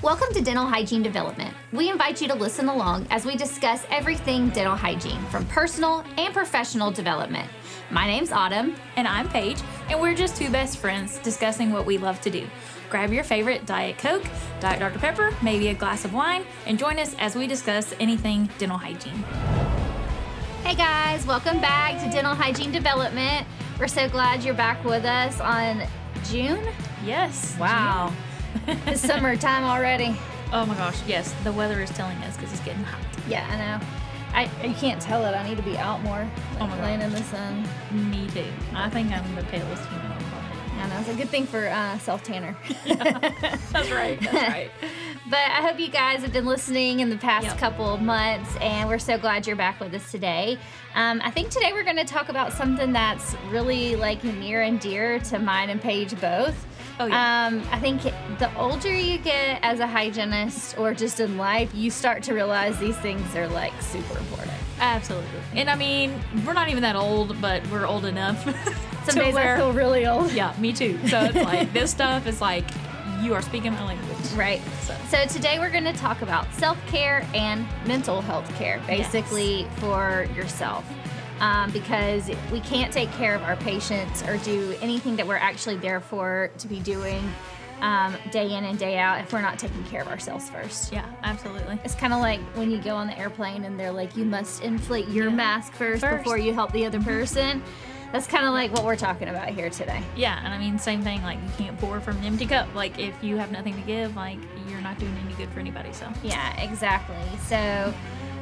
Welcome to Dental Hygiene Development. We invite you to listen along as we discuss everything dental hygiene, from personal and professional development. My name's Autumn. And I'm Paige, and we're just two best friends discussing what we love to do. Grab your favorite Diet Coke, Diet Dr. Pepper, maybe a glass of wine, and join us as we discuss anything dental hygiene. Hey guys, welcome back to Dental Hygiene Development. We're so glad you're back with us on June. Yes. Wow. It's summertime already. Oh my gosh, yes. The weather is telling us because it's getting hot. Yeah, I know. You can't tell it. I need to be out more. Oh my gosh. Laying in the sun. Me too. I think I'm the palest human on the planet. I know. It's a good thing for self-tanner. Yeah, that's right. But I hope you guys have been listening in the past couple of months, and we're so glad you're back with us today. I think today we're going to talk about something that's really like near and dear to mine and Paige both. Oh, yeah. I think the older you get as a hygienist or just in life, you start to realize these things are like super important. Absolutely. And I mean, we're not even that old, but we're old enough. Some days I feel really old. Yeah, me too. So it's like, this stuff is like, you are speaking my language. Right. So today we're going to talk about self-care and mental health care, basically for yourself. Because we can't take care of our patients or do anything that we're actually there for to be doing day in and day out if we're not taking care of ourselves first. Yeah, absolutely. It's kind of like when you go on the airplane and they're like, you must inflate your mask first before you help the other person. That's kind of like what we're talking about here today. Yeah, and I mean, same thing, like, you can't pour from an empty cup. Like, if you have nothing to give, like, you're not doing any good for anybody, so. Yeah, exactly. So,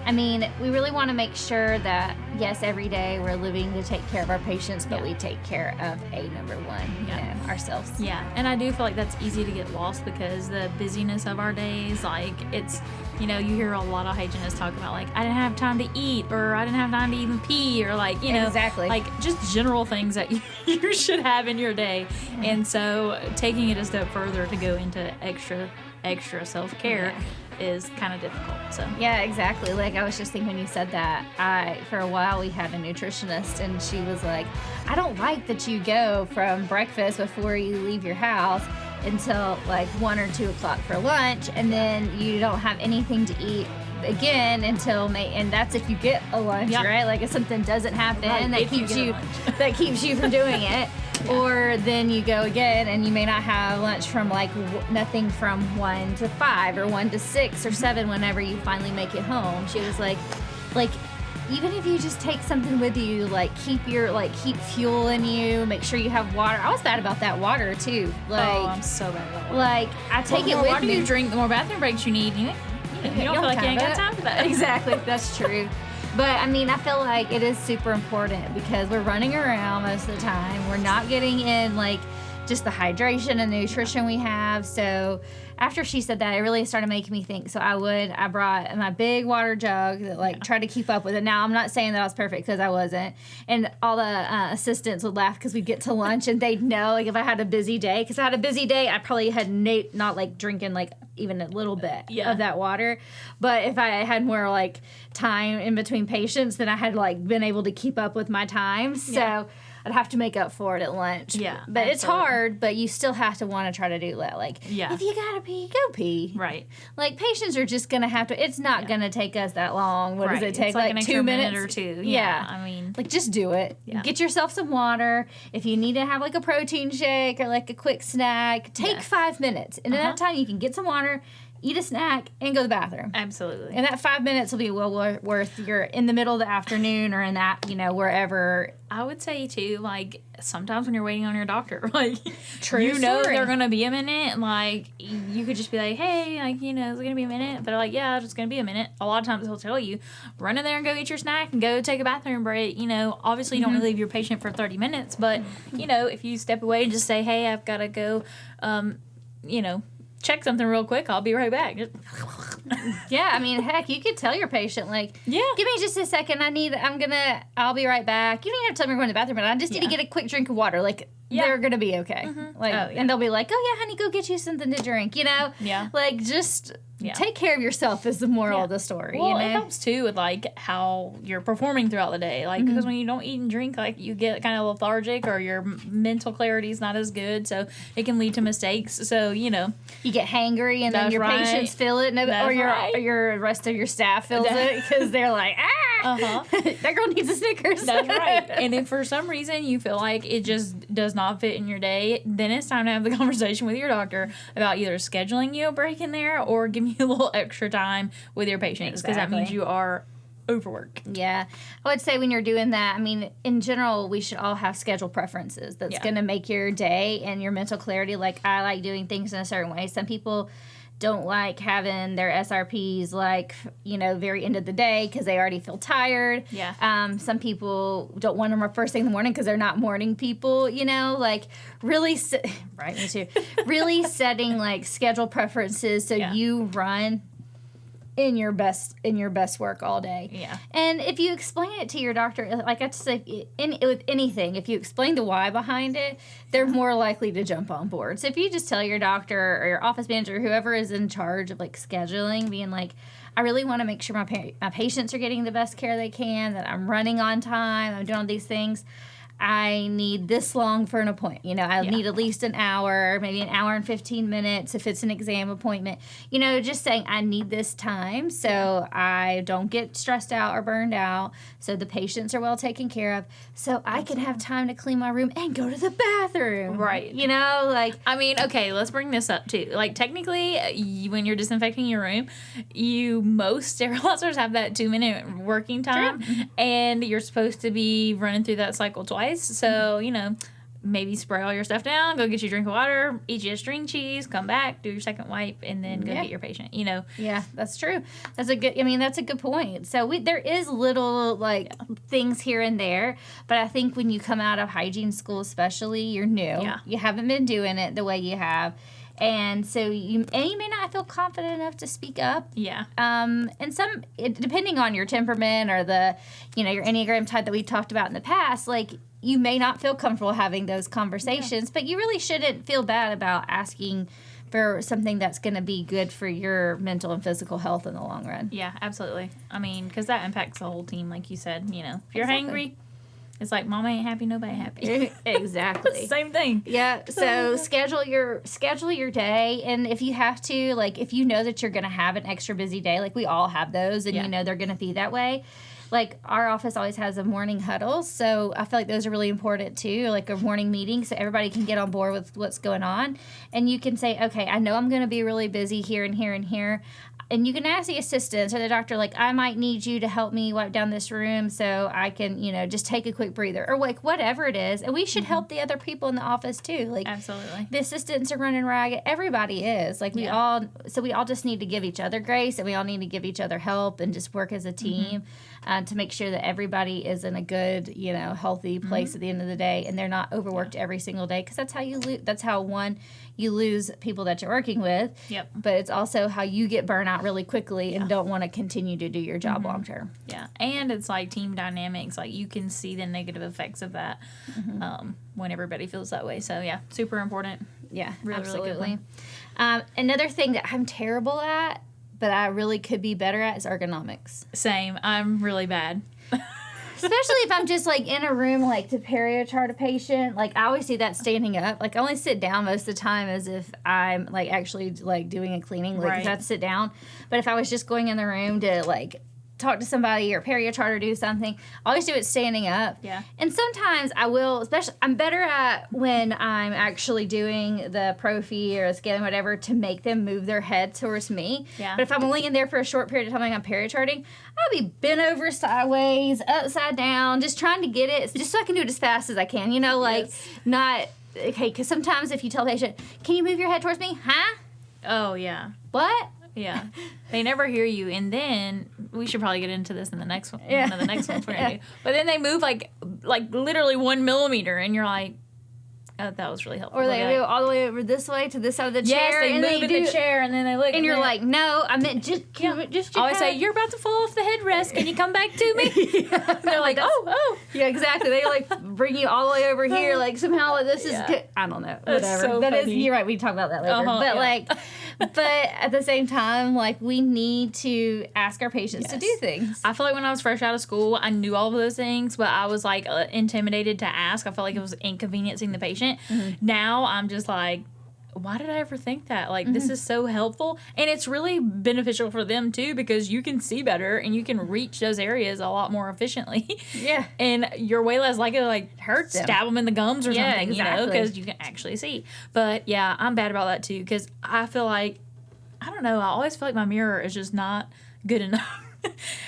I mean, we really want to make sure that, yes, every day we're living to take care of our patients, but we take care of number one, you know, ourselves. Yeah, and I do feel like that's easy to get lost because the busyness of our days, like, it's, you know, you hear a lot of hygienists talk about, like, I didn't have time to eat, or I didn't have time to even pee, or, like, you know, like, just general things that you should have in your day. Mm-hmm. And so taking it a step further to go into extra self-care is kind of difficult. So yeah, exactly. Like, I was just thinking when you said that, for a while we had a nutritionist, and she was like, I don't like that you go from breakfast before you leave your house until like 1 or 2 o'clock for lunch, and then you don't have anything to eat again until May, and that's if you get a lunch, right? Like, if something doesn't happen that keeps you from doing it. Or then you go again and you may not have lunch from like nothing from 1 to 5 or 1 to 6 or 7 whenever you finally make it home. She was like even if you just take something with you, keep fuel in you, make sure you have water. I was bad about that water too. I'm so bad about water. Like, I take it with me. The more water you drink, the more bathroom breaks you need. You don't feel like you ain't got time for that. Exactly, that's true. But, I mean, I feel like it is super important because we're running around most of the time. We're not getting in, just the hydration and the nutrition we have. So after she said that, it really started making me think. So I brought my big water jug that, tried to keep up with it. Now, I'm not saying that I was perfect because I wasn't. And all the assistants would laugh because we'd get to lunch and they'd know, if I had a busy day. Because I had a busy day, I probably had not, drinking, even a little bit of that water. But if I had more, time in between patients, then I had, been able to keep up with my time. So I'd have to make up for it at lunch. Yeah. But it's hard, but you still have to want to try to do that. If you gotta pee, go pee. Right. Patients are just gonna have to, it's not gonna take us that long. What does it take? It's 2 minutes? Minute or two. Yeah. I mean. Just do it. Yeah. Get yourself some water. If you need to have, a protein shake or, a quick snack, take 5 minutes. And in that time, you can get some water, eat a snack, and go to the bathroom. Absolutely. And that 5 minutes will be well worth you're in the middle of the afternoon or in that, wherever. I would say, too, sometimes when you're waiting on your doctor, True know story. they're going to be a minute, you could just be like, hey, it's going to be a minute. But they're like, yeah, it's going to be a minute. A lot of times they'll tell you, run in there and go eat your snack and go take a bathroom break. Obviously you don't leave your patient for 30 minutes, but, if you step away and just say, hey, I've got to go, check something real quick, I'll be right back. Yeah, I mean, heck, you could tell your patient, give me just a second, I'll be right back. You don't even have to tell me we're going to the bathroom, but I just need to get a quick drink of water. They're going to be okay. And they'll be like, oh, yeah, honey, go get you something to drink, Yeah. take care of yourself is the moral of the story. Well, it helps too with like how you're performing throughout the day. Like because when you don't eat and drink, like you get kind of lethargic or your mental clarity is not as good, so it can lead to mistakes. So you get hangry, and then your patients feel it, or your rest of your staff feels it because they're like, that girl needs a Snickers. That's right. And if for some reason you feel like it just does not fit in your day, then it's time to have the conversation with your doctor about either scheduling you a break in there or giving you a little extra time with your patients, because that means you are overworked. Yeah. I would say when you're doing that, I mean, in general, we should all have schedule preferences that's going to make your day and your mental clarity. Like, I like doing things in a certain way. Some people don't like having their SRPs very end of the day because they already feel tired. Yeah. Some people don't want them first thing in the morning because they're not morning people, really, right, me too. Really setting like schedule preferences so you run in your best work all day. Yeah. And if you explain it to your doctor, like I say, with anything, if you explain the why behind it, they're more likely to jump on board. So if you just tell your doctor or your office manager, whoever is in charge of like scheduling, being like, I really want to make sure my patients are getting the best care they can, that I'm running on time, I'm doing all these things. I need this long for an appointment. I need at least an hour, maybe an hour and 15 minutes if it's an exam appointment. Just saying I need this time so I don't get stressed out or burned out, so the patients are well taken care of, so I can have time to clean my room and go to the bathroom. Right. I mean, okay, let's bring this up too. Like, technically, when you're disinfecting your room, most sterilizers have that 2-minute working time, and you're supposed to be running through that cycle twice. So, maybe spray all your stuff down, go get you a drink of water, eat you a string cheese, come back, do your second wipe, and then go get your patient, Yeah, that's true. That's a good point. So there is little, things here and there, but I think when you come out of hygiene school especially, you're new. Yeah. You haven't been doing it the way you have. And so you may not feel confident enough to speak up. Yeah. And depending on your temperament or the, your Enneagram type that we talked about in the past, you may not feel comfortable having those conversations, but you really shouldn't feel bad about asking for something that's going to be good for your mental and physical health in the long run. Yeah, absolutely. I mean, because that impacts the whole team, like you said. If you're hangry, it's like mama ain't happy, nobody happy. Exactly. Same thing. Yeah. So schedule your day, and if you have to, if you know that you're going to have an extra busy day, we all have those, and they're going to be that way. Our office always has a morning huddle, so I feel like those are really important too, a morning meeting, so everybody can get on board with what's going on. And you can say, okay, I know I'm going to be really busy here and here and here. And you can ask the assistants or the doctor, I might need you to help me wipe down this room so I can, just take a quick breather, or whatever it is. And we should help the other people in the office too. Absolutely. The assistants are running ragged. Everybody is. We all just need to give each other grace, and we all need to give each other help and just work as a team to make sure that everybody is in a good, healthy place at the end of the day, and they're not overworked every single day, because that's how you lose people that you're working with. Yep. But it's also how you get burnt out really quickly and don't want to continue to do your job long term. Yeah. And it's team dynamics. You can see the negative effects of that when everybody feels that way. So, yeah, super important. Yeah, really, absolutely. Really another thing that I'm terrible at, but I really could be better at, is ergonomics. Same. I'm really bad. Especially if I'm just in a room to perichart a patient. I always do that standing up. I only sit down most of the time as if I'm actually doing a cleaning. If I have to sit down. But if I was just going in the room to talk to somebody or perichart or do something, I always do it standing up. Yeah. And sometimes I will, especially, I'm better at when I'm actually doing the prophy or the scaling, whatever, to make them move their head towards me. Yeah. But if I'm only in there for a short period of time, I'm pericharting, I'll be bent over sideways, upside down, just trying to get it, just so I can do it as fast as I can. Not, okay, because sometimes if you tell a patient, can you move your head towards me? Huh? Oh, yeah. What? Yeah. They never hear you, and then we should probably get into this in the next one. Yeah. One of the next ones we're gonna do. But then they move like literally 1 millimeter, and you're like, oh, that was really helpful. Or they go all the way over this way to this side of the chair. Yes, they and move in the chair, and then they look. And you're like, no, I meant just I always say, you're about to fall off the headrest. Can you come back to me? Yeah. They're like, oh. Yeah, exactly. They bring you all the way over here. Somehow this is good. I don't know. Whatever. So that funny. is, you're right. We can talk about that later. But at the same time, like, we need to ask our patients to do things. I feel like when I was fresh out of school, I knew all of those things, but I was, like, intimidated to ask. I felt like it was inconveniencing the patient. Now I'm just like, why did I ever think that? Like, this is so helpful. And it's really beneficial for them, too, because you can see better and you can reach those areas a lot more efficiently. Yeah. And you're way less likely to, like, stab them in the gums or something, you know, because you can actually see. But, yeah, I'm bad about that, too, because I feel like, I don't know, I always feel like my mirror is just not good enough.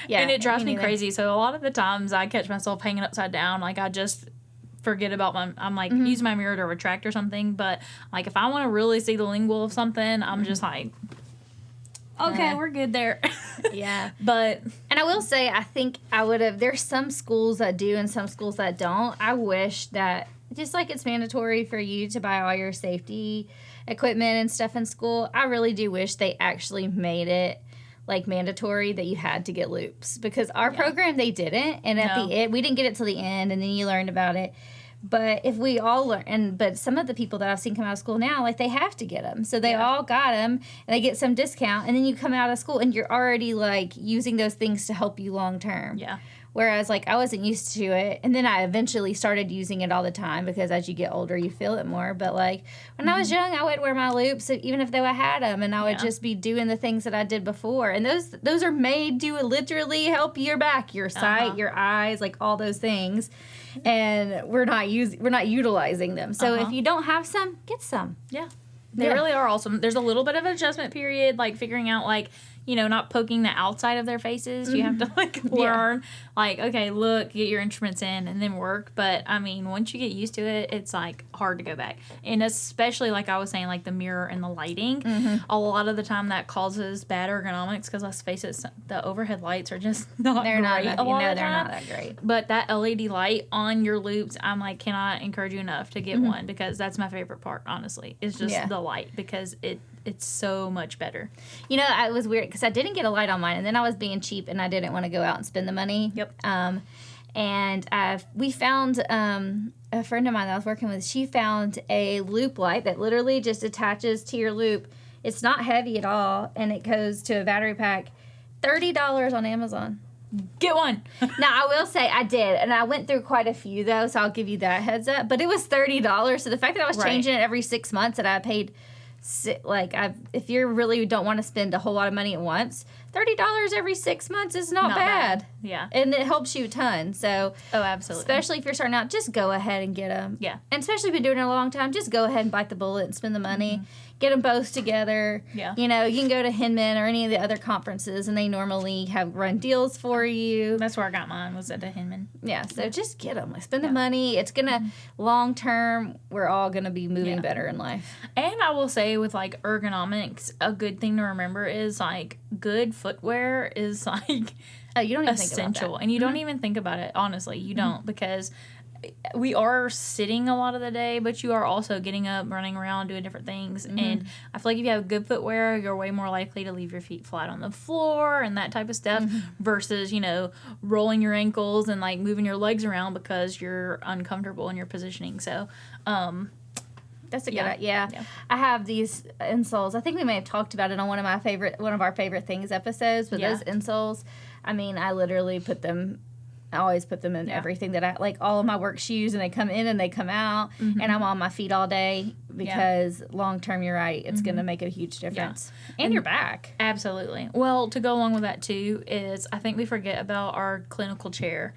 And it drives me crazy. So, a lot of the times I catch myself hanging upside down. Like, I just forget about I'm like, use my mirror to retract or something, but like if I want to really see the lingual of something, I'm just like, okay, we're good there. But and I will say, I think I would have, there's some schools that do and some schools that don't. I wish that, just like it's mandatory for you to buy all your safety equipment and stuff in school, I really do wish they actually made it like mandatory that you had to get loops, because our program, they didn't, and at the end, we didn't get it till the end, and then you learned about it. But if we all learn, but some of the people that I've seen come out of school now, like, they have to get them, so they all got them, and they get some discount, and then you come out of school and you're already like using those things to help you long term. Whereas, like, I wasn't used to it, and then I eventually started using it all the time, because as you get older, you feel it more. But, like, when I was young, I would wear my loops, even if though I had them, and I would just be doing the things that I did before. And those are made to literally help your back, your sight, your eyes, like, all those things. And we're not utilizing them. So if you don't have some, get some. They really are awesome. There's a little bit of an adjustment period, like figuring out, like, you know, not poking the outside of their faces. You have to, like, learn, like, okay, look, get your instruments in and then work. But, I mean, once you get used to it, it's, like, hard to go back. And especially, like I was saying, like, the mirror and the lighting, a lot of the time that causes bad ergonomics, because let's face it, the overhead lights are just not great. They're not that great. But that LED light on your loops, I'm like, cannot encourage you enough to get one, because that's my favorite part, honestly. It's just the light, because it's so much better. You know, it was weird because I didn't get a light on mine, and then I was being cheap, and I didn't want to go out and spend the money. And we found a friend of mine that I was working with. She found a loop light that literally just attaches to your loop. It's not heavy at all, and it goes to a battery pack. $30 on Amazon. Get one. Now, I will say I did, and I went through quite a few, though, so I'll give you that heads up. But it was $30, so the fact that I was changing it every 6 months, that I paid, like, if you really don't want to spend a whole lot of money at once, $30 every 6 months is not bad. And it helps you a ton. So, absolutely. Especially if you're starting out, just go ahead and get them. And especially if you've been doing it a long time, just go ahead and bite the bullet and spend the money. Get them both together. You know, you can go to Hinman or any of the other conferences, and they normally have run deals for you. That's where I got mine, was at the Hinman. So just get them. Like, spend the money. It's going to, long term, we're all going to be moving better in life. And I will say, with, like, ergonomics, a good thing to remember is, like, good footwear is, like, you don't even essential. Think about that. And you don't even think about it, honestly. You don't, because we are sitting a lot of the day, but you are also getting up, running around, doing different things. And I feel like if you have good footwear, you're way more likely to leave your feet flat on the floor and that type of stuff versus, you know, rolling your ankles and, like, moving your legs around because you're uncomfortable in your positioning. So, that's a good idea. I have these insoles. I think we may have talked about it on one of our favorite things episodes, but those insoles, I mean, I literally I always put them in everything that I, like, all of my work shoes, and they come in and they come out, and I'm on my feet all day, because long term, you're right, it's going to make a huge difference. And your back. Absolutely. Well, to go along with that too is, I think we forget about our clinical chair.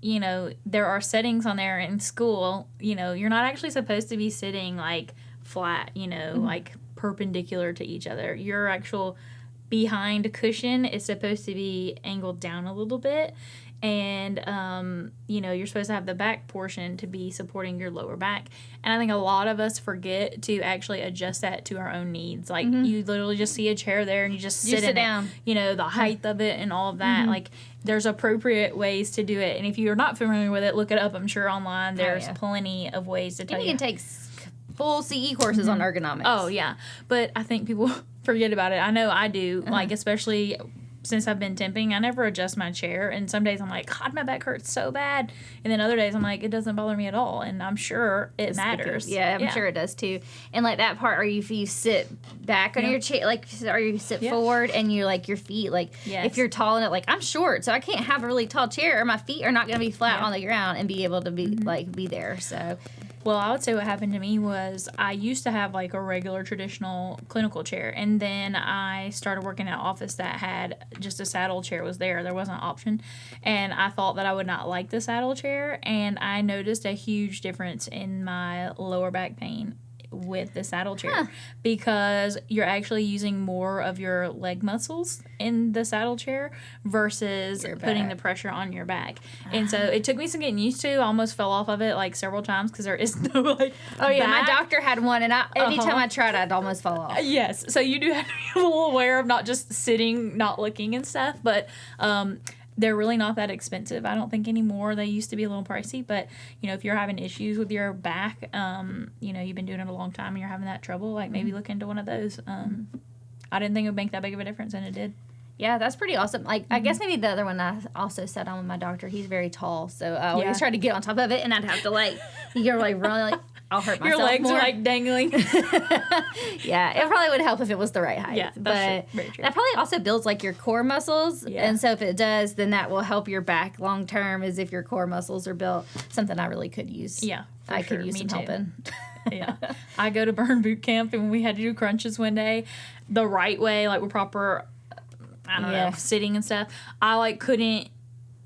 You know, there are settings on there in school, you know, you're not actually supposed to be sitting, like, flat, you know, like perpendicular to each other. Your actual behind cushion is supposed to be angled down a little bit. And, you know, you're supposed to have the back portion to be supporting your lower back. And I think a lot of us forget to actually adjust that to our own needs. Like, you literally just see a chair there and you just sit down. You know, the height of it and all of that. Like, there's appropriate ways to do it. And if you're not familiar with it, look it up. I'm sure online there's plenty of ways to tell you. You can take full CE courses on ergonomics. Oh, yeah. But I think people forget about it. I know I do. Like, especially since I've been temping, I never adjust my chair. And some days I'm like, God, my back hurts so bad. And then other days I'm like, it doesn't bother me at all. And I'm sure it matters. Yeah, I'm sure it does too. And like that part, or if you sit back on your chair, like, or you sit forward and you're like your feet, like if you're tall enough, like I'm short, so I can't have a really tall chair, or my feet are not going to be flat on the ground and be able to be be there. So. Well, I would say what happened to me was I used to have like a regular traditional clinical chair, and then I started working in an office that had just a saddle chair was there. There wasn't an option, and I thought that I would not like the saddle chair, and I noticed a huge difference in my lower back pain with the saddle chair because you're actually using more of your leg muscles in the saddle chair versus putting the pressure on your back. And so it took me some getting used to. I almost fell off of it like several times because there is no like my doctor had one, and every time I tried I'd almost fall off. Yes, so you do have to be a little aware of not just sitting, not looking and stuff, but they're really not that expensive. I don't think anymore. They used to be a little pricey, but, you know, if you're having issues with your back, you know, you've been doing it a long time and you're having that trouble, like maybe look into one of those. I didn't think it would make that big of a difference, and it did. Yeah, that's pretty awesome. Like, I guess maybe the other one I also sat on with my doctor, he's very tall, so I always tried to get on top of it, and I'd have to, like, you're, like, really, like, I'll hurt myself Your legs more. are, like, dangling. Yeah, it probably would help if it was the right height. Yeah, that's but very true. That probably also builds, like, your core muscles, and so if it does, then that will help your back long term, as if your core muscles are built. Something I really could use. Yeah, I could use some help in. Yeah. I go to burn boot camp, and we had to do crunches one day the right way, like with proper, I don't know, sitting and stuff. I, like, couldn't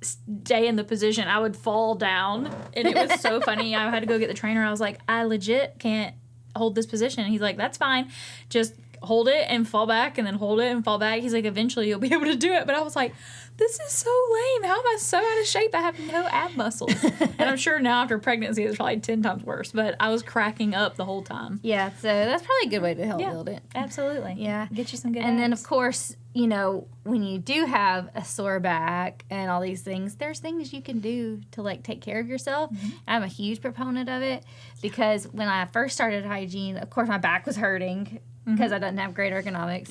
stay in the position. I would fall down, and it was so funny. I had to go get the trainer. I was like, I legit can't hold this position. And he's like, that's fine. Just hold it and fall back, and then hold it and fall back. He's like, eventually you'll be able to do it. But I was like, this is so lame. How am I so out of shape? I have no ab muscles. And I'm sure now after pregnancy it's probably 10 times worse. But I was cracking up the whole time. Yeah, so that's probably a good way to help build it. Absolutely. Yeah. Get you some good And abs. then, of course, you know, when you do have a sore back and all these things, there's things you can do to, like, take care of yourself. I'm a huge proponent of it because when I first started hygiene, of course, my back was hurting because I didn't have great ergonomics.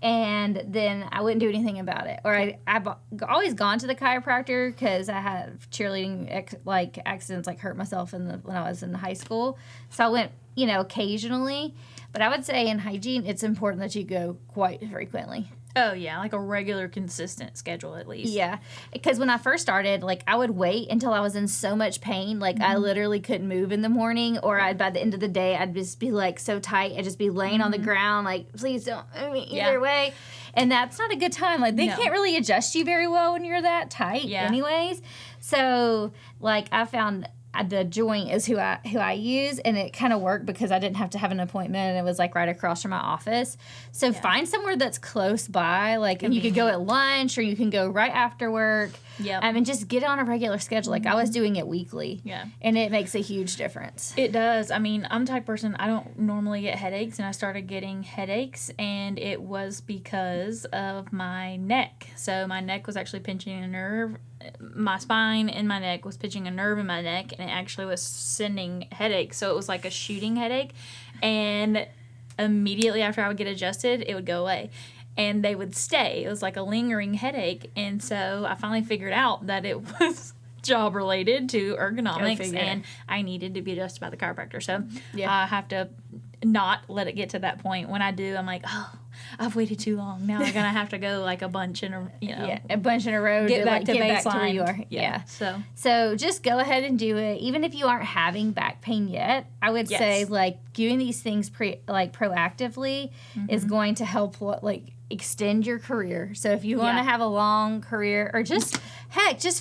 And then I wouldn't do anything about it. Or I've always gone to the chiropractor because I had cheerleading accidents, like hurt myself when I was in high school. So I went, you know, occasionally. But I would say in hygiene, it's important that you go quite frequently. Oh, yeah, like a regular, consistent schedule at least. Yeah, because when I first started, like, I would wait until I was in so much pain. Like, I literally couldn't move in the morning, or by the end of the day, I'd just be, like, so tight. I'd just be laying on the ground, like, please don't move me either way. And that's not a good time. Like, they can't really adjust you very well when you're that tight anyways. So, like, I found the joint is who I use, and it kind of worked because I didn't have to have an appointment, and it was like right across from my office. So find somewhere that's close by, like, and you could go at lunch, or you can go right after work. Yep. I mean, just get on a regular schedule. Like, I was doing it weekly. Yeah. And it makes a huge difference. It does. I mean, I'm the type of person, I don't normally get headaches, and I started getting headaches, and it was because of my neck. So my neck was actually pinching a nerve. My spine and my neck was pinching a nerve in my neck, and it actually was sending headaches. So it was like a shooting headache, and immediately after I would get adjusted, it would go away. And they would stay. It was like a lingering headache. And so I finally figured out that it was job related to ergonomics, and I needed to be adjusted by the chiropractor. So I have to not let it get to that point. When I do, I'm like, oh, I've waited too long. Now I'm gonna have to go like a bunch in a row get back to baseline. Back to where you are. Yeah. So just go ahead and do it, even if you aren't having back pain yet. I would say, like, doing these things proactively is going to help extend your career. So if you want to have a long career, or just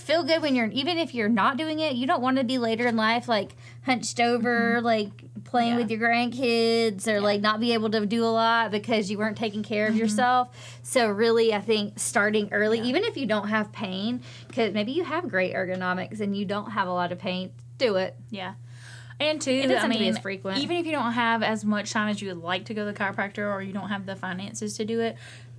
feel good when even if you're not doing it, you don't want to be later in life like hunched over, like playing with your grandkids, or like not be able to do a lot because you weren't taking care of yourself. So really, I think starting early, even if you don't have pain, because maybe you have great ergonomics and you don't have a lot of pain, do it. Yeah. And too, it doesn't I mean, have to be as frequent. Even if you don't have as much time as you would like to go to the chiropractor, or you don't have the finances to do it,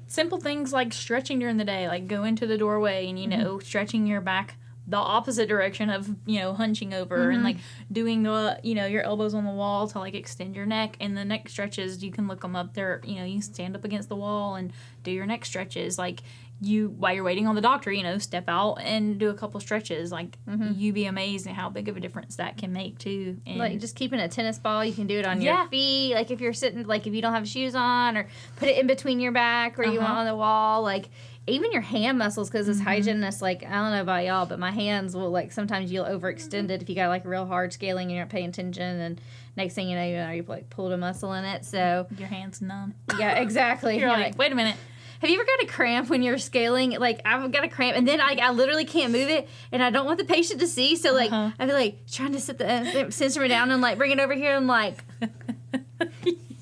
simple things like stretching during the day, like go into the doorway and, you know, stretching your back the opposite direction of, you know, hunching over, and like doing the, you know, your elbows on the wall to like extend your neck. And the neck stretches, you can look them up there, you know, you can stand up against the wall and do your neck stretches. Like, while you're waiting on the doctor, step out and do a couple stretches. Like, you'd be amazed at how big of a difference that can make, too. And like, just keeping a tennis ball, you can do it on your feet. Like, if you're sitting, like, if you don't have shoes on, or put it in between your back or you want on the wall. Like, even your hand muscles, because as hygienists, like, I don't know about y'all, but my hands will, like, sometimes you'll overextend it if you got, like, real hard scaling and you're not paying attention, and next thing you know, you've, like, pulled a muscle in it, so. Your hand's numb. Yeah, exactly. You're like, wait a minute. Have you ever got a cramp when you're scaling? Like, I've got a cramp, and then I literally can't move it, and I don't want the patient to see, so, like, I'd be, like, trying to sit the sensor down and, like, bring it over here, and, like,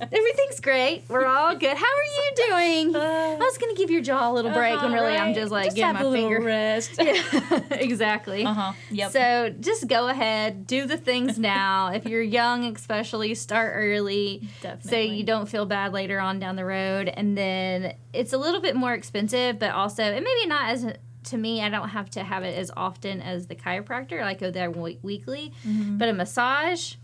everything's great. We're all good. How are you doing? I was going to give your jaw a little break when really I'm just, like, getting my finger. Rest. Yeah, exactly. Yep. So just go ahead, do the things now. If you're young, especially, start early. Definitely. So you don't feel bad later on down the road. And then it's a little bit more expensive, but also, and maybe not as, to me, I don't have to have it as often as the chiropractor. I go there weekly. But a massage,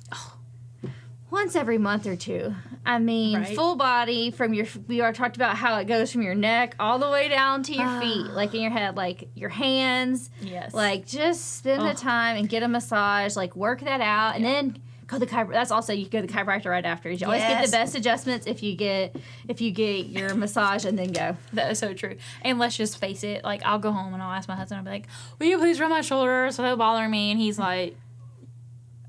once every month or two. I mean, full body from we already talked about how it goes from your neck all the way down to your feet, like in your head, like your hands. Yes. Like, just spend the time and get a massage, like, work that out, and then go to the chiropractor. That's also, you go to the chiropractor right after. You always get the best adjustments if you get your massage and then go. That is so true. And let's just face it, like, I'll go home and I'll ask my husband, I'll be like, will you please rub my shoulders so they'll bother me? And he's like,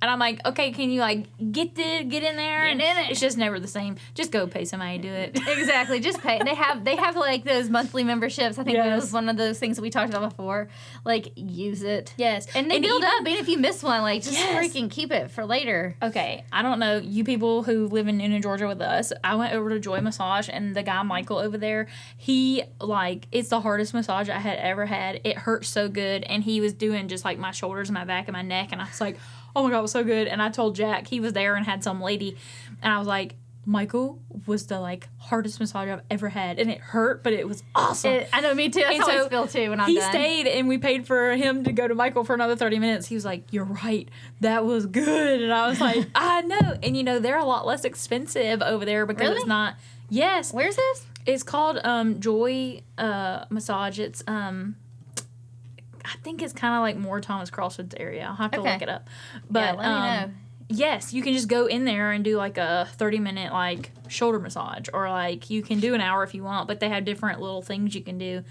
and I'm like, okay, can you, like, get in there? And it's just never the same. Just go pay somebody to do it. Exactly. Just pay. They have like those monthly memberships. I think that was one of those things that we talked about before. Like, use it. Yes. And they build up. Even if you miss one, like, just freaking keep it for later. Okay. I don't know. You people who live in Newnan, Georgia with us, I went over to Joy Massage, and the guy, Michael, over there, he, like, it's the hardest massage I had ever had. It hurt so good. And he was doing just, like, my shoulders and my back and my neck. And I was like, oh my God, it was so good. And I told Jack, he was there and had some lady, and I was like, Michael was the, like, hardest massage I've ever had, and it hurt, but it was awesome. I know, me too. That's how I feel too when I'm done. He stayed, and we paid for him to go to Michael for another 30 minutes. He was like, you're right, that was good. And I was like, I know. And, they're a lot less expensive over there because it's not. Yes. Where's this? It's called Joy Massage. It's I think it's kind of like more Thomas Crossroads area. I'll have to look it up. But let me know. Yes, you can just go in there and do like a 30-minute like shoulder massage, or like you can do an hour if you want, but they have different little things you can do.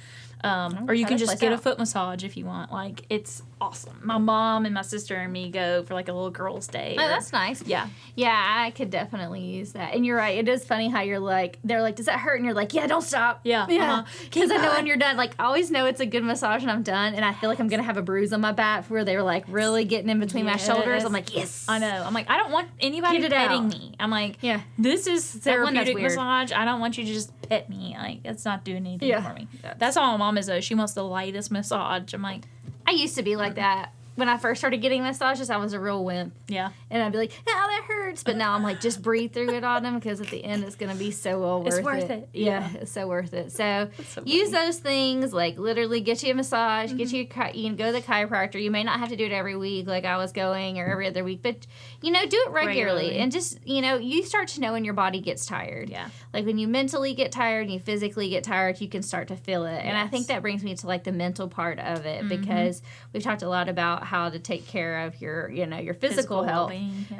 Or you can just get a foot massage if you want. Like, it's awesome. My mom and my sister and me go for like a little girls' day. Oh, that's nice. Yeah. Yeah, I could definitely use that. And you're right. It is funny how you're like, they're like, does that hurt? And you're like, yeah, don't stop. Yeah. Yeah. Because I know when you're done, like, I always know it's a good massage and I'm done. And I feel like I'm going to have a bruise on my back where they were like really getting in between my shoulders. I'm like, yes. I know. I'm like, I don't want anybody petting me. I'm like, this is therapeutic massage. I don't want you to just pet me. Like, it's not doing anything for me. That's all my mom is, though. She wants the lightest massage. I'm like, I used to be like that. When I first started getting massages, I was a real wimp. Yeah. And I'd be like, oh, that hurts. But now I'm like, just breathe through it on them, because at the end it's going to be so well worth it. It's worth it. Yeah, it's so worth it. So use those things, like literally get you a massage, get you you can go to the chiropractor. You may not have to do it every week like I was going, or every other week, but, do it regularly. And just, you start to know when your body gets tired. Yeah. Like when you mentally get tired and you physically get tired, you can start to feel it. And I think that brings me to like the mental part of it, because we've talked a lot about how to take care of your, your physical health.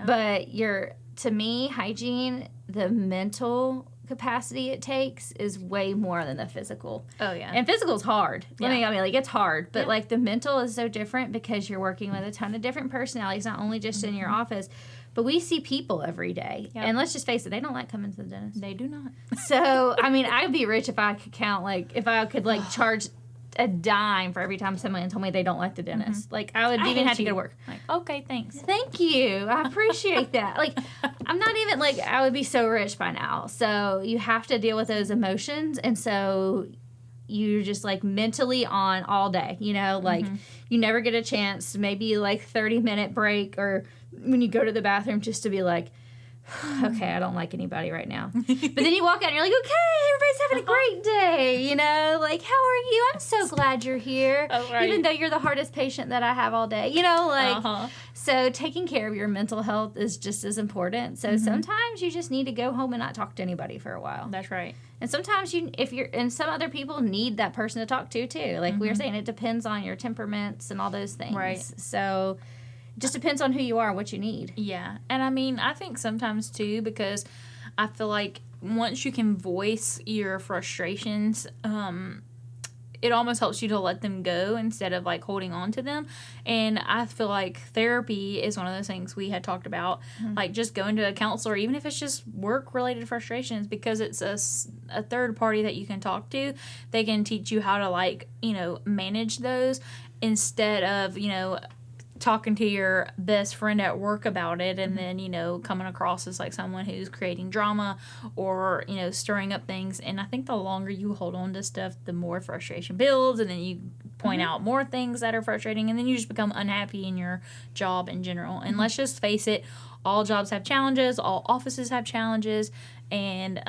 But to me, hygiene, the mental capacity it takes is way more than the physical. Oh, yeah. And physical is hard. It's hard. But, like, the mental is so different because you're working with a ton of different personalities, not only just in your office, but we see people every day. Yep. And let's just face it, they don't like coming to the dentist. They do not. So, I'd be rich if I could count, like, if I could, like, charge a dime for every time someone told me they don't like the dentist. Like, I would even have to go to work. Like, okay, thanks. Thank you. I appreciate that. Like, I'm not even, like, I would be so rich by now. So you have to deal with those emotions. And so you're just, like, mentally on all day, like, you never get a chance, maybe, like, 30-minute break, or when you go to the bathroom just to be like, okay, I don't like anybody right now. But then you walk out and you're like, okay, everybody's having a great day, you know, like, how are you? I'm so glad you're here. Oh, right. Even though you're the hardest patient that I have all day, you know, like, so taking care of your mental health is just as important. So sometimes you just need to go home and not talk to anybody for a while. That's right. And sometimes and some other people need that person to talk to too. Like we were saying, it depends on your temperaments and all those things. Right. So just depends on who you are, what you need. Yeah. And I mean, I think sometimes too, because I feel like once you can voice your frustrations, it almost helps you to let them go instead of like holding on to them. And I feel like therapy is one of those things we had talked about, like just going to a counselor, even if it's just work related frustrations, because it's a third party that you can talk to. They can teach you how to like, you know, manage those instead of, you know, talking to your best friend at work about it and then, you know, coming across as like someone who's creating drama or, you know, stirring up things. And I think the longer you hold on to stuff, the more frustration builds, and then you point out more things that are frustrating, and then you just become unhappy in your job in general. And let's just face it, all jobs have challenges, all offices have challenges, and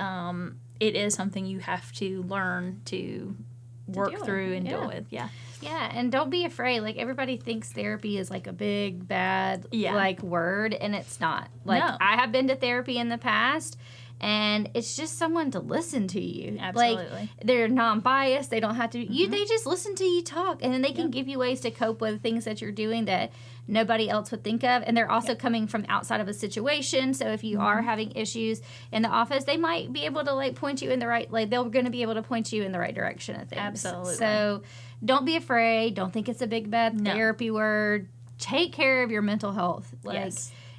it is something you have to learn to work through and deal with. Yeah, and don't be afraid. Like, everybody thinks therapy is, like, a big, bad, like, word, and it's not. Like, I have been to therapy in the past, and it's just someone to listen to you. Absolutely. Like, they're non-biased. They don't have to... They just listen to you talk, and then they can give you ways to cope with things that you're doing that nobody else would think of. And they're also coming from outside of a situation, so if you are having issues in the office, they might be able to, like, point you in the right... Like, they're going to be able to point you in the right direction of things. Absolutely. So... Don't be afraid. Don't think it's a big, bad therapy word. Take care of your mental health. Like,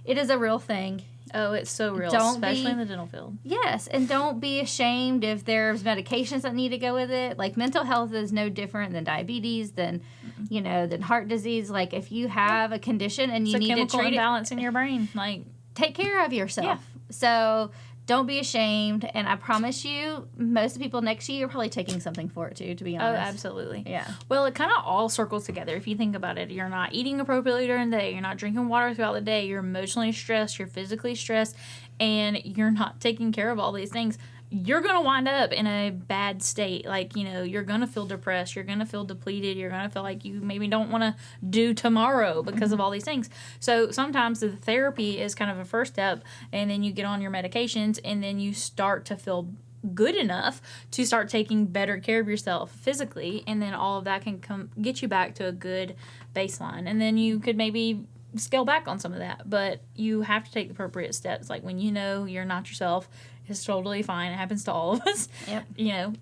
it is a real thing. Oh, it's so real, especially in the dental field. Yes, and don't be ashamed if there's medications that need to go with it. Like, mental health is no different than diabetes, than, you know, than heart disease. Like, if you have a condition and you need to treat it. It's a chemical imbalance in your brain. Like, take care of yourself. Yeah. So... Don't be ashamed, and I promise you, most of the people next to you are probably taking something for it, too, to be honest. Oh, absolutely. Yeah. Well, it kind of all circles together if you think about it. You're not eating appropriately during the day. You're not drinking water throughout the day. You're emotionally stressed. You're physically stressed, and you're not taking care of all these things. You're going to wind up in a bad state. Like, you know, you're going to feel depressed. You're going to feel depleted. You're going to feel like you maybe don't want to do tomorrow because of all these things. So sometimes the therapy is kind of a first step, and then you get on your medications, and then you start to feel good enough to start taking better care of yourself physically, and then all of that can get you back to a good baseline. And then you could maybe scale back on some of that, but you have to take the appropriate steps. Like, when you know you're not yourself, it's totally fine. It happens to all of us. Yep. You know,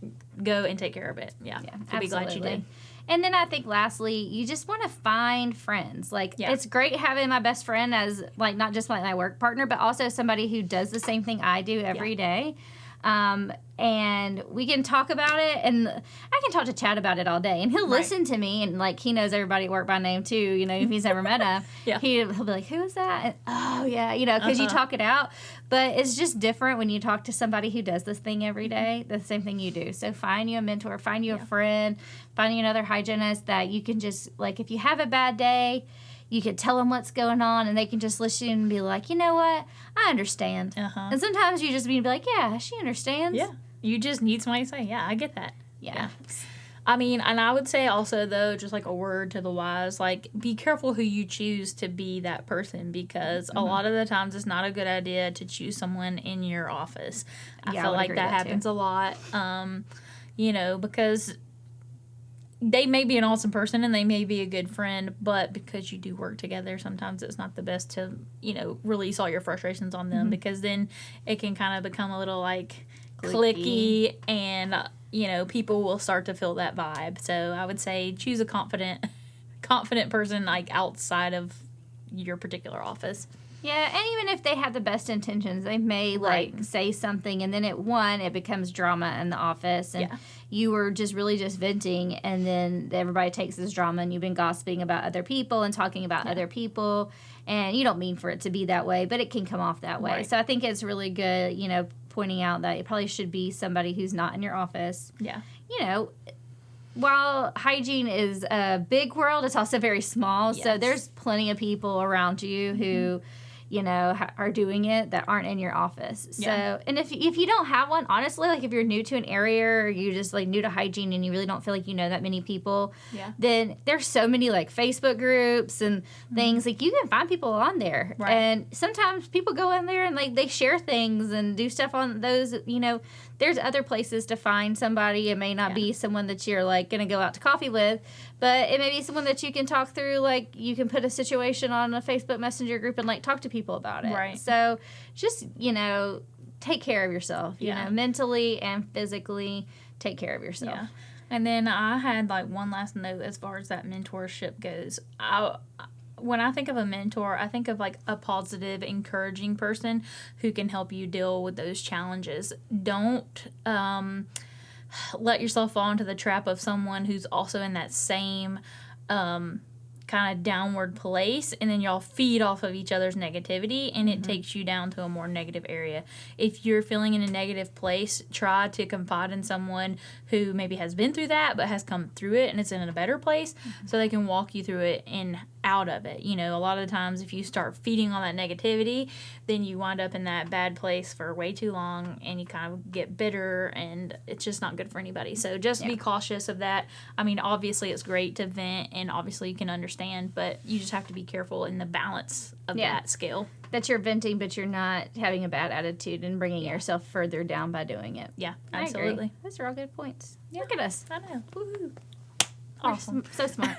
go and take care of it. Yeah. So be glad you did. And then I think lastly, you just want to find friends. Like, it's great having my best friend as, like, not just like my work partner, but also somebody who does the same thing I do every day. And we can talk about it, and I can talk to Chad about it all day, and he'll listen to me, and like, he knows everybody at work by name too, you know, if he's never met him. He'll be like, who is that? And, oh yeah, you know, because you talk it out. But it's just different when you talk to somebody who does this thing every day, the same thing you do. So find you a mentor, find you a friend, find you another hygienist that you can just, like, if you have a bad day, you can tell them what's going on, and they can just listen and be like, you know what? I understand. And sometimes you just be like, yeah, she understands. Yeah. You just need somebody to say, yeah, I get that. Yeah. I mean, and I would say also, though, just like a word to the wise, like, be careful who you choose to be that person, because a lot of the times it's not a good idea to choose someone in your office. I feel like that happens a lot, you know, because they may be an awesome person and they may be a good friend, but because you do work together, sometimes it's not the best to, you know, release all your frustrations on them, because then it can kind of become a little, like, clicky, and, you know, people will start to feel that vibe. So I would say choose a confident person, like, outside of your particular office. Yeah, and even if they have the best intentions, they may, like, say something, and then it becomes drama in the office, and you were just really just venting, and then everybody takes this drama, and you've been gossiping about other people and talking about other people, and you don't mean for it to be that way, but it can come off that way. So I think it's really good, you know, pointing out that it probably should be somebody who's not in your office. Yeah. You know, while hygiene is a big world, it's also very small, so there's plenty of people around you who... are doing it that aren't in your office. Yeah. So, and if you don't have one, honestly, like if you're new to an area or you just like new to hygiene and you really don't feel like you know that many people, then there's so many like Facebook groups and things, like you can find people on there. Right. And sometimes people go in there and like they share things and do stuff on those, there's other places to find somebody. It may not be someone that you're like going to go out to coffee with, but it may be someone that you can talk through. Like you can put a situation on a Facebook Messenger group and like talk to people about it. Right. So just, take care of yourself, mentally and physically take care of yourself. Yeah. And then I had like one last note as far as that mentorship goes. When I think of a mentor, I think of like a positive, encouraging person who can help you deal with those challenges. Don't let yourself fall into the trap of someone who's also in that same kind of downward place, and then y'all feed off of each other's negativity, and it takes you down to a more negative area. If you're feeling in a negative place, try to confide in someone who maybe has been through that but has come through it and it's in a better place, so they can walk you through it and out of it. A lot of the times if you start feeding on that negativity, then you wind up in that bad place for way too long and you kind of get bitter, and it's just not good for anybody. So just be cautious of that. I mean, obviously it's great to vent and obviously you can understand, but you just have to be careful in the balance of that scale. That you're venting, but you're not having a bad attitude and bringing yourself further down by doing it. Yeah, absolutely. I agree. Those are all good points. Look at us. I know. Woo-hoo. Awesome. So smart.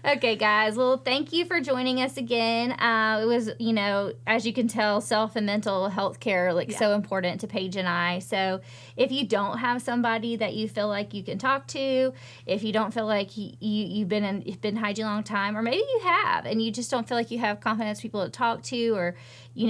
Okay, guys. Well, thank you for joining us again. It was, as you can tell, self and mental health care, so important to Paige and I. So if you don't have somebody that you feel like you can talk to, if you don't feel like you've been hygiene a long time, or maybe you have, and you just don't feel like you have confidence people to talk to, or,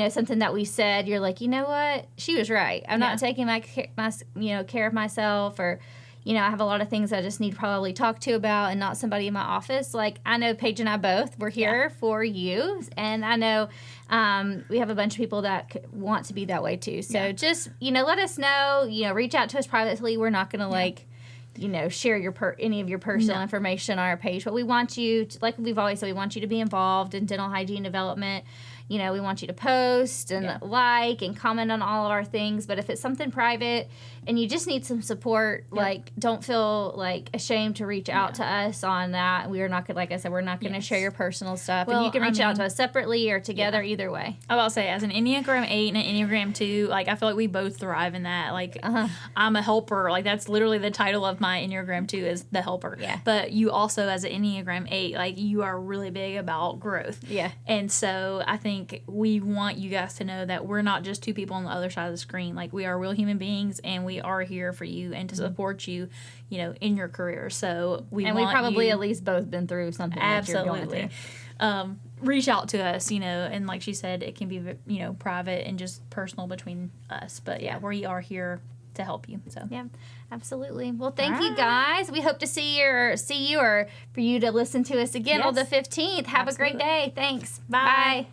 something that we said, you're like, you know what? She was right. I'm not taking my care of myself, or, I have a lot of things I just need to probably talk to about and not somebody in my office. Like, I know Paige and I both, we're here for you. And I know we have a bunch of people that want to be that way too. So just, let us know, reach out to us privately. We're not going to share any of your personal information on our page. But we want you to, like we've always said, we want you to be involved in dental hygiene development. We want you to post and like and comment on all of our things. But if it's something private and you just need some support, don't feel ashamed to reach out to us on that. We are not going, like I said, we're not going to share your personal stuff. Well, and you can reach out to us separately or together, either way. I will say, as an Enneagram 8 and an Enneagram 2, I feel like we both thrive in that. I'm a helper. That's literally the title of my Enneagram 2 is the helper. Yeah. But you also, as an Enneagram 8, you are really big about growth. Yeah. And so I think we want you guys to know that we're not just two people on the other side of the screen. We are real human beings, and we are here for you and to support you, in your career. So we probably at least both been through something. Absolutely. That you're going through. Reach out to us, and like she said, it can be, private and just personal between us. But we are here to help you. So yeah, absolutely. Well, thank you guys. We hope to see you or for you to listen to us again on the 15th. Have a great day. Thanks. Bye.